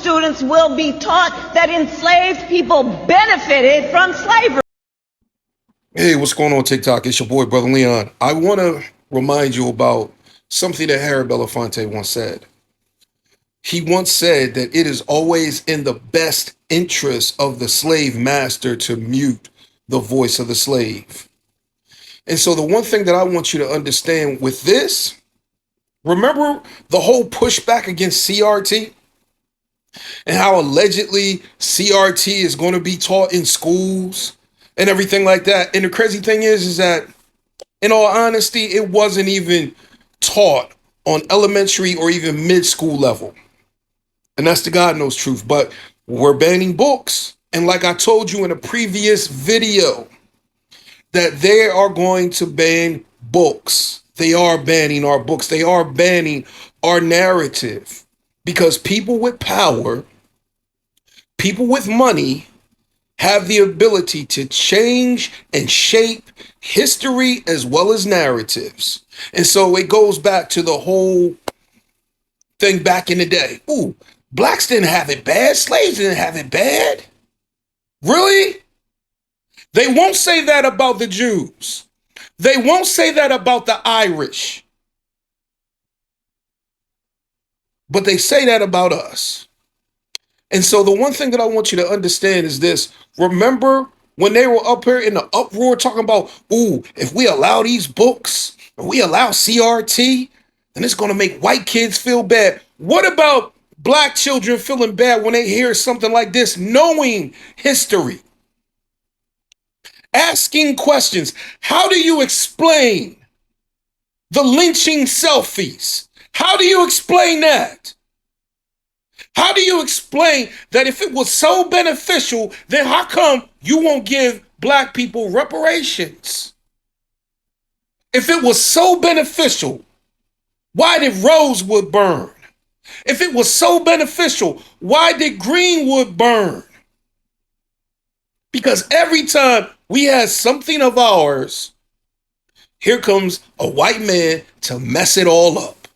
students will be taught that enslaved people benefited from slavery. Hey, what's going on TikTok? It's your boy, Brother Leon. I want to remind you about something that Harry Belafonte once said. He once said that it is always in the best interest of the slave master to mute the voice of the slave. And so the one thing that I want you to understand with this, remember the whole pushback against CRT and how allegedly CRT is going to be taught in schools and everything like that. And the crazy thing is that in all honesty, it wasn't even taught on elementary or even mid-school level. And that's the God knows truth. But we're banning books. And like I told you in a previous video, that they are going to ban books. They are banning our books. They are banning our narrative. Because people with power, people with money, have the ability to change and shape history as well as narratives. And so it goes back to the whole thing back in the day. Ooh, blacks didn't have it bad. Slaves didn't have it bad. Really? They won't say that about the Jews. They won't say that about the Irish. But they say that about us. And so the one thing that I want you to understand is this. Remember when they were up here in the uproar talking about, ooh, if we allow these books, if we allow CRT, then it's going to make white kids feel bad. What about black children feeling bad when they hear something like this, knowing history? Asking questions. How do you explain the lynching selfies? How do you explain that? How do you explain that if it was so beneficial, then how come you won't give black people reparations? If it was so beneficial, why did Rosewood burn? If it was so beneficial, why did Greenwood burn? Because every time we had something of ours, here comes a white man to mess it all up.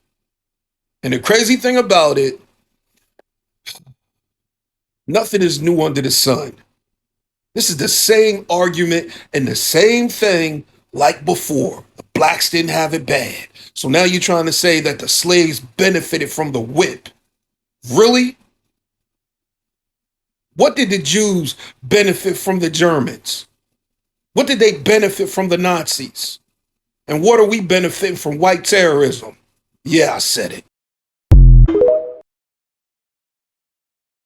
And the crazy thing about it, nothing is new under the sun. This is the same argument and the same thing like before. The blacks didn't have it bad. So now you're trying to say that the slaves benefited from the whip. Really? What did the Jews benefit from the Germans? What did they benefit from the Nazis? And what are we benefiting from white terrorism? Yeah, I said it.